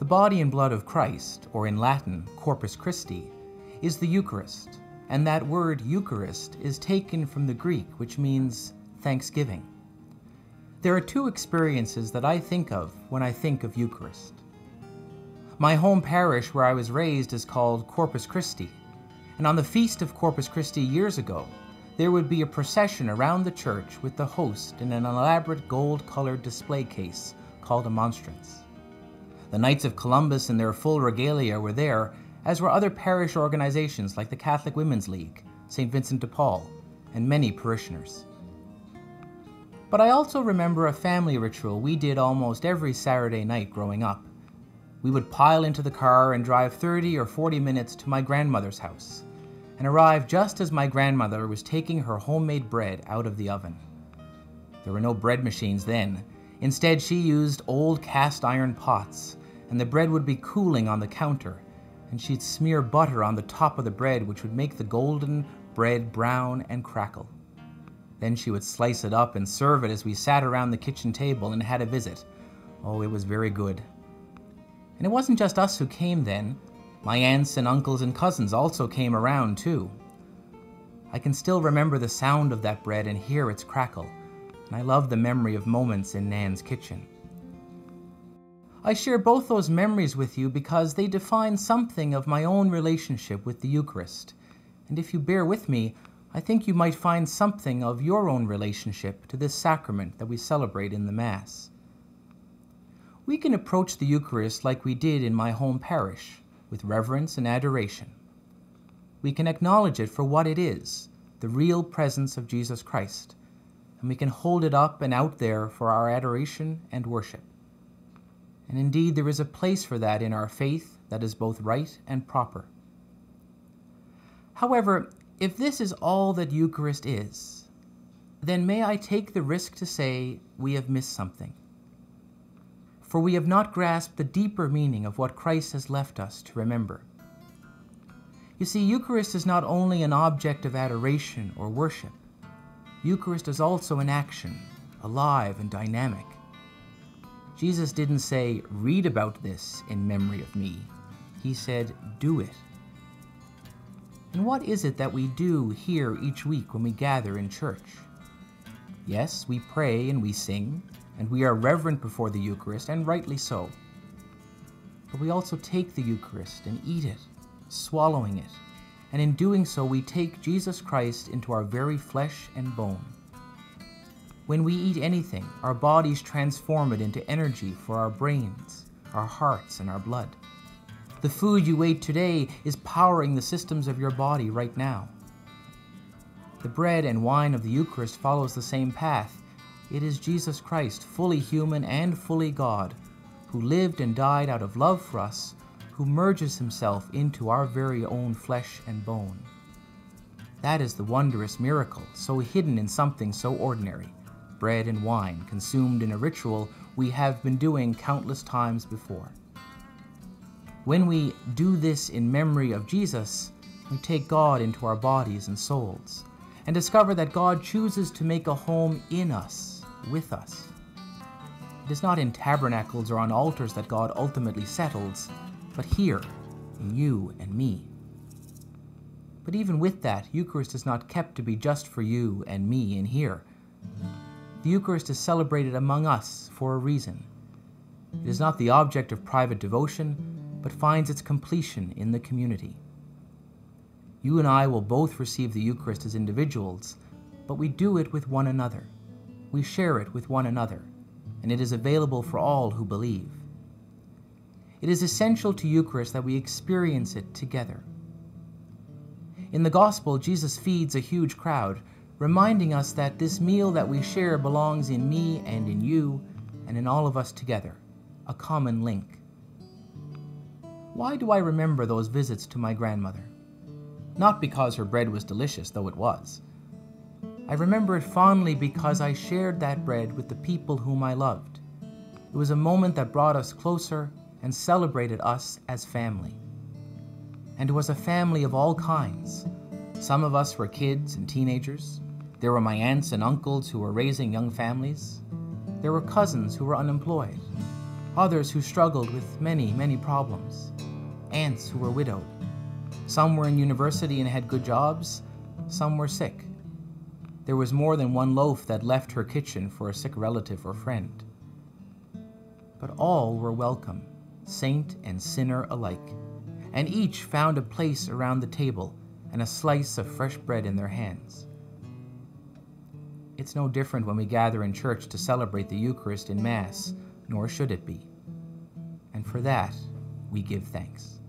body and blood of Christ, or in Latin, Corpus Christi, is the Eucharist, and that word Eucharist is taken from the Greek, which means thanksgiving. There are two experiences that I think of when I think of Eucharist. My home parish where I was raised is called Corpus Christi, and on the feast of Corpus Christi years ago, there would be a procession around the church with the host in an elaborate gold-colored display case called a monstrance. The Knights of Columbus in their full regalia were there, as were other parish organizations like the Catholic Women's League, St. Vincent de Paul, and many parishioners. But I also remember a family ritual we did almost every Saturday night growing up. We would pile into the car and drive 30 or 40 minutes to my grandmother's house, and arrive just as my grandmother was taking her homemade bread out of the oven. There were no bread machines then. Instead, she used old cast iron pots, and the bread would be cooling on the counter, and she'd smear butter on the top of the bread, which would make the golden bread brown and crackle. Then she would slice it up and serve it as we sat around the kitchen table and had a visit. Oh, it was very good. And it wasn't just us who came then. My aunts and uncles and cousins also came around too. I can still remember the sound of that bread and hear its crackle, and I love the memory of moments in Nan's kitchen. I share both those memories with you because they define something of my own relationship with the Eucharist, and if you bear with me, I think you might find something of your own relationship to this sacrament that we celebrate in the Mass. We can approach the Eucharist like we did in my home parish, with reverence and adoration. We can acknowledge it for what it is, the real presence of Jesus Christ, and we can hold it up and out there for our adoration and worship. And indeed, there is a place for that in our faith that is both right and proper. However, if this is all that Eucharist is, then may I take the risk to say we have missed something. For we have not grasped the deeper meaning of what Christ has left us to remember. You see, Eucharist is not only an object of adoration or worship. Eucharist is also an action, alive and dynamic. Jesus didn't say, read about this in memory of me. He said, do it. And what is it that we do here each week when we gather in church? Yes, we pray and we sing, and we are reverent before the Eucharist, and rightly so. But we also take the Eucharist and eat it, swallowing it, and in doing so we take Jesus Christ into our very flesh and bone. When we eat anything, our bodies transform it into energy for our brains, our hearts, and our blood. The food you ate today is powering the systems of your body right now. The bread and wine of the Eucharist follows the same path. It is Jesus Christ, fully human and fully God, who lived and died out of love for us, who merges himself into our very own flesh and bone. That is the wondrous miracle, so hidden in something so ordinary, bread and wine consumed in a ritual we have been doing countless times before. When we do this in memory of Jesus, we take God into our bodies and souls, and discover that God chooses to make a home in us, with us. It is not in tabernacles or on altars that God ultimately settles, but here, in you and me. But even with that, Eucharist is not kept to be just for you and me in here. The Eucharist is celebrated among us for a reason. It is not the object of private devotion, but finds its completion in the community. You and I will both receive the Eucharist as individuals, but we do it with one another. We share it with one another, and it is available for all who believe. It is essential to Eucharist that we experience it together. In the Gospel, Jesus feeds a huge crowd, reminding us that this meal that we share belongs in me and in you, and in all of us together, a common link. Why do I remember those visits to my grandmother? Not because her bread was delicious, though it was. I remember it fondly because I shared that bread with the people whom I loved. It was a moment that brought us closer and celebrated us as family. And it was a family of all kinds. Some of us were kids and teenagers. There were my aunts and uncles who were raising young families. There were cousins who were unemployed. others who struggled with many, many problems, aunts who were widowed. Some were in university and had good jobs, some were sick. There was more than one loaf that left her kitchen for a sick relative or friend. But all were welcome, saint and sinner alike, and each found a place around the table and a slice of fresh bread in their hands. It's no different when we gather in church to celebrate the Eucharist in Mass, nor should it be. And for that, we give thanks.